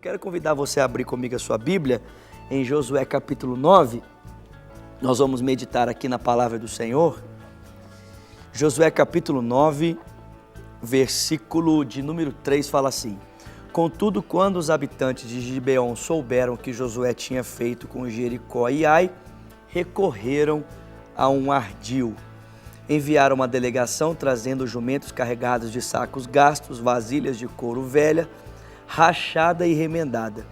quero convidar você a abrir comigo a sua Bíblia em Josué capítulo 9. Nós vamos meditar aqui na palavra do Senhor. Josué capítulo 9, versículo de número 3 fala assim: Contudo, quando os habitantes de Gibeon souberam que Josué tinha feito com Jericó e Ai, recorreram a um ardil. Enviaram uma delegação trazendo jumentos carregados de sacos gastos, vasilhas de couro velha, rachada e remendada.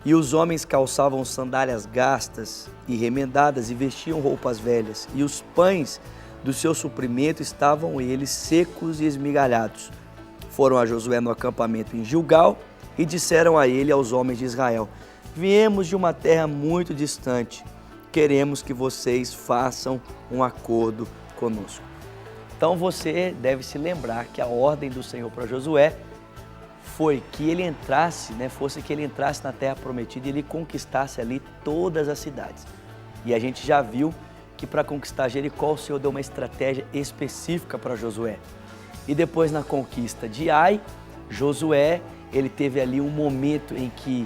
E os homens calçavam sandálias gastas e remendadas e vestiam roupas velhas. E os pães do seu suprimento estavam eles secos e esmigalhados. Foram a Josué no acampamento em Gilgal e disseram a ele, aos homens de Israel: Viemos de uma terra muito distante, queremos que vocês façam um acordo conosco. Então você deve se lembrar que a ordem do Senhor para Josué foi que ele entrasse, fosse que ele entrasse na terra prometida e ele conquistasse ali todas as cidades. E a gente já viu que para conquistar Jericó o Senhor deu uma estratégia específica para Josué. E depois na conquista de Ai, Josué, ele teve ali um momento em que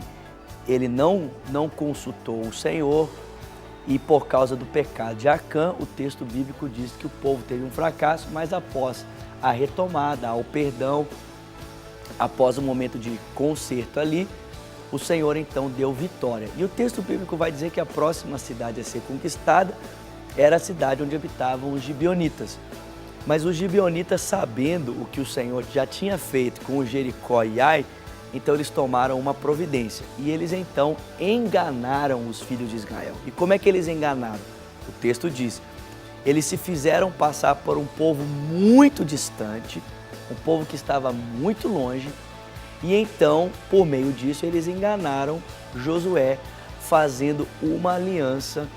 ele não consultou o Senhor e por causa do pecado de Acã, o texto bíblico diz que o povo teve um fracasso, mas após a retomada, o perdão, após um momento de conserto ali, o Senhor então deu vitória. E o texto bíblico vai dizer que a próxima cidade a ser conquistada era a cidade onde habitavam os gibeonitas. Mas os gibeonitas, sabendo o que o Senhor já tinha feito com o Jericó e Ai, então eles tomaram uma providência e eles então enganaram os filhos de Israel. E como é que eles enganaram? O texto diz: eles se fizeram passar por um povo muito distante, um povo que estava muito longe, e então, por meio disso, eles enganaram Josué, fazendo uma aliança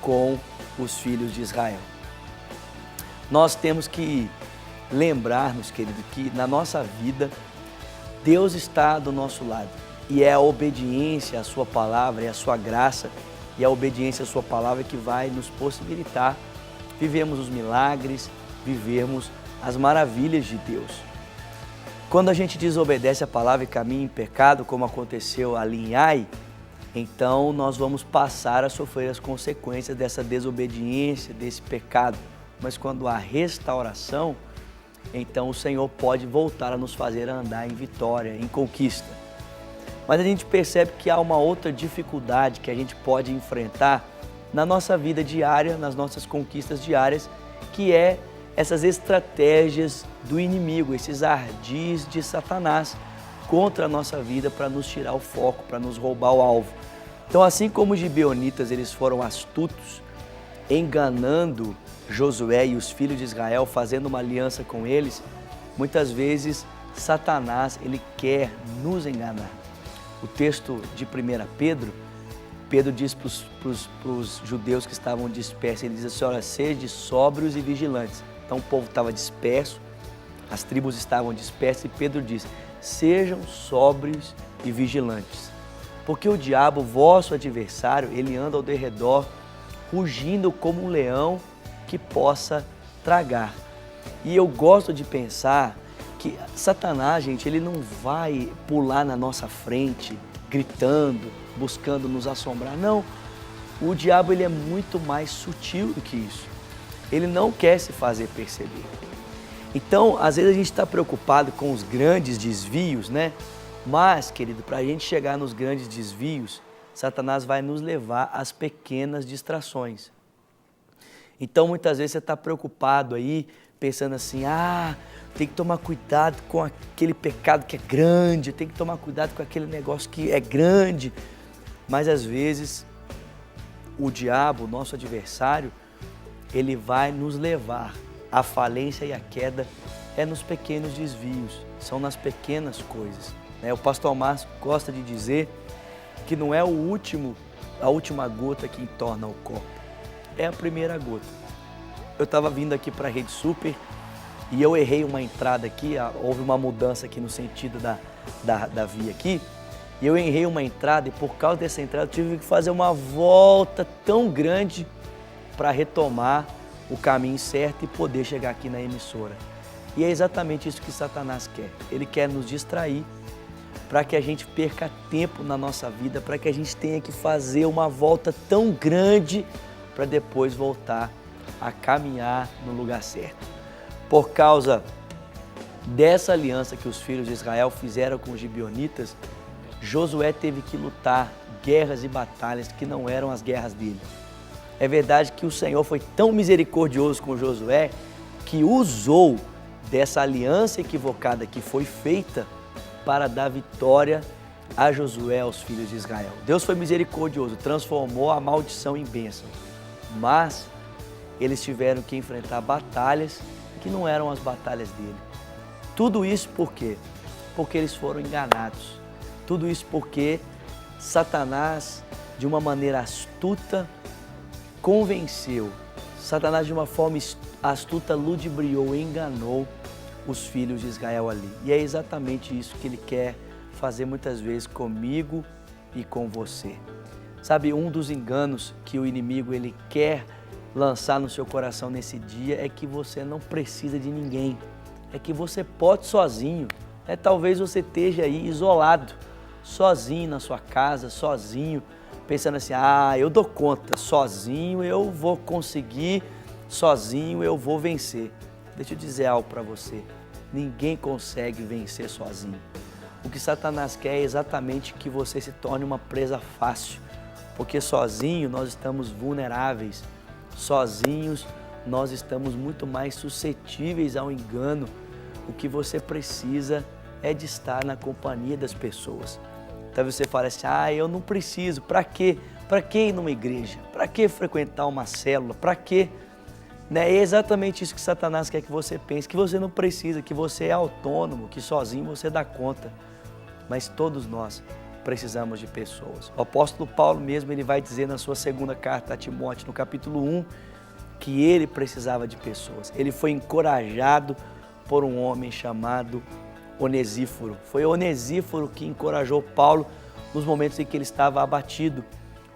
com os filhos de Israel. Nós temos que lembrar-nos, querido, que na nossa vida Deus está do nosso lado e é a obediência à sua palavra e à sua graça e a obediência à sua palavra que vai nos possibilitar vivermos os milagres, vivermos as maravilhas de Deus. Quando a gente desobedece a palavra e caminha em pecado, como aconteceu ali em Ai, então nós vamos passar a sofrer as consequências dessa desobediência, desse pecado. Mas quando há restauração, então o Senhor pode voltar a nos fazer andar em vitória, em conquista. Mas a gente percebe que há uma outra dificuldade que a gente pode enfrentar na nossa vida diária, nas nossas conquistas diárias, que é essas estratégias do inimigo, esses ardis de Satanás contra a nossa vida para nos tirar o foco, para nos roubar o alvo. Então, assim como os gibeonitas eles foram astutos, enganando Josué e os filhos de Israel, fazendo uma aliança com eles, muitas vezes Satanás ele quer nos enganar. O texto de 1 Pedro diz para os judeus que estavam dispersos, ele diz assim: olha, sede sóbrios e vigilantes. Então o povo estava disperso, as tribos estavam dispersas e Pedro diz: sejam sóbrios e vigilantes, porque o diabo, vosso adversário, ele anda ao derredor, rugindo como um leão que possa tragar. E eu gosto de pensar que Satanás, gente, ele não vai pular na nossa frente, gritando, buscando nos assombrar. Não, o diabo ele é muito mais sutil do que isso. Ele não quer se fazer perceber. Então, às vezes a gente está preocupado com os grandes desvios, Mas, querido, para a gente chegar nos grandes desvios, Satanás vai nos levar às pequenas distrações. Então, muitas vezes você está preocupado aí, pensando assim: tem que tomar cuidado com aquele pecado que é grande, tem que tomar cuidado com aquele negócio que é grande. Mas, às vezes, o diabo, nosso adversário, ele vai nos levar à falência e à queda nos pequenos desvios, são nas pequenas coisas. O pastor Márcio gosta de dizer que não é a última gota que entorna o copo, é a primeira gota. Eu estava vindo aqui para a Rede Super e eu errei uma entrada aqui, houve uma mudança aqui no sentido da via aqui, e eu errei uma entrada e por causa dessa entrada eu tive que fazer uma volta tão grande para retomar o caminho certo e poder chegar aqui na emissora. E é exatamente isso que Satanás quer. Ele quer nos distrair para que a gente perca tempo na nossa vida, para que a gente tenha que fazer uma volta tão grande para depois voltar a caminhar no lugar certo. Por causa dessa aliança que os filhos de Israel fizeram com os gibeonitas, Josué teve que lutar guerras e batalhas que não eram as guerras dele. É verdade que o Senhor foi tão misericordioso com Josué que usou dessa aliança equivocada que foi feita para dar vitória a Josué, aos filhos de Israel. Deus foi misericordioso, transformou a maldição em bênção, mas eles tiveram que enfrentar batalhas que não eram as batalhas dele. Tudo isso por quê? Porque eles foram enganados. Tudo isso porque Satanás, de uma maneira astuta, convenceu. Satanás, de uma forma astuta, ludibriou, enganou os filhos de Israel ali. E é exatamente isso que ele quer fazer muitas vezes comigo e com você. Sabe, um dos enganos que o inimigo ele quer lançar no seu coração nesse dia é que você não precisa de ninguém. É que você pode sozinho. Talvez você esteja aí isolado, sozinho na sua casa, sozinho, pensando assim, eu dou conta, sozinho eu vou conseguir, sozinho eu vou vencer. Deixa eu dizer algo para você, ninguém consegue vencer sozinho. O que Satanás quer é exatamente que você se torne uma presa fácil, porque sozinho nós estamos vulneráveis, sozinhos nós estamos muito mais suscetíveis ao engano. O que você precisa é de estar na companhia das pessoas. Talvez você fale assim, eu não preciso, para quê? Para que ir numa igreja? Para que frequentar uma célula? Para quê? É exatamente isso que Satanás quer que você pense, que você não precisa, que você é autônomo, que sozinho você dá conta. Mas todos nós precisamos de pessoas. O apóstolo Paulo mesmo, ele vai dizer na sua segunda carta a Timóteo, no capítulo 1, que ele precisava de pessoas. Ele foi encorajado por um homem chamado Onesíforo. Foi Onesíforo que encorajou Paulo nos momentos em que ele estava abatido.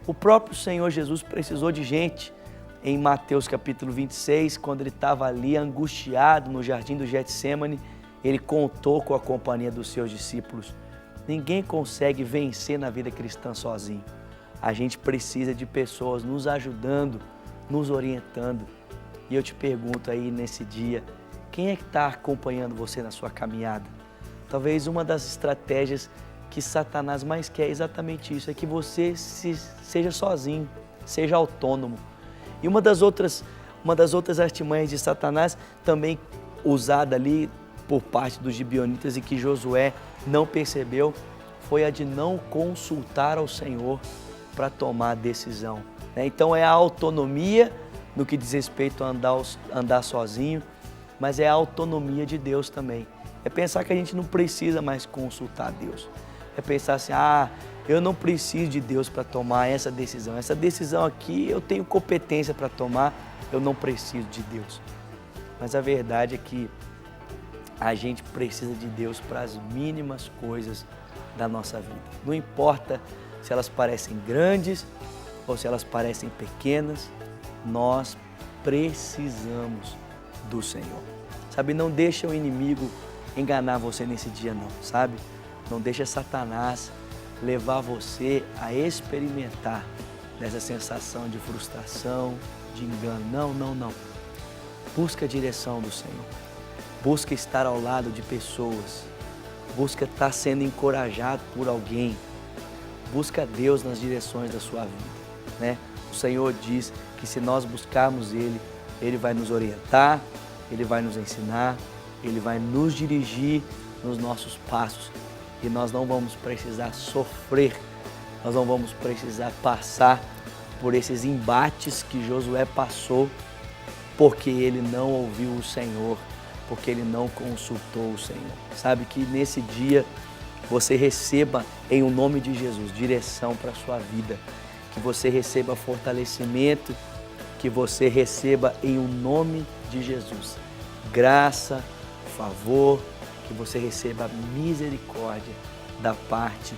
O próprio Senhor Jesus precisou de gente. Em Mateus capítulo 26, quando ele estava ali angustiado no jardim do Getsêmani, ele contou com a companhia dos seus discípulos. Ninguém consegue vencer na vida cristã sozinho. A gente precisa de pessoas nos ajudando, nos orientando. E eu te pergunto aí nesse dia, quem é que está acompanhando você na sua caminhada? Talvez uma das estratégias que Satanás mais quer é exatamente isso, é que você seja sozinho, seja autônomo. E uma das outras artimanhas de Satanás, também usada ali por parte dos gibeonitas e que Josué não percebeu, foi a de não consultar ao Senhor para tomar a decisão. Então é a autonomia no que diz respeito a andar sozinho, mas é a autonomia de Deus também. É pensar que a gente não precisa mais consultar Deus. É pensar assim, eu não preciso de Deus para tomar essa decisão. Essa decisão aqui eu tenho competência para tomar, eu não preciso de Deus. Mas a verdade é que a gente precisa de Deus para as mínimas coisas da nossa vida. Não importa se elas parecem grandes ou se elas parecem pequenas, nós precisamos do Senhor. Sabe, não deixa o inimigo enganar você nesse dia não, sabe? Não deixa Satanás levar você a experimentar dessa sensação de frustração, de engano. Não. Busca a direção do Senhor. Busca estar ao lado de pessoas. Busca estar sendo encorajado por alguém. Busca Deus nas direções da sua vida, O Senhor diz que se nós buscarmos Ele, Ele vai nos orientar, Ele vai nos ensinar, Ele vai nos dirigir nos nossos passos. E nós não vamos precisar sofrer, nós não vamos precisar passar por esses embates que Josué passou, porque ele não ouviu o Senhor, porque ele não consultou o Senhor. Sabe, que nesse dia você receba, em o nome de Jesus, direção para a sua vida, que você receba fortalecimento, que você receba em o nome de Jesus graça, favor, que você receba misericórdia da parte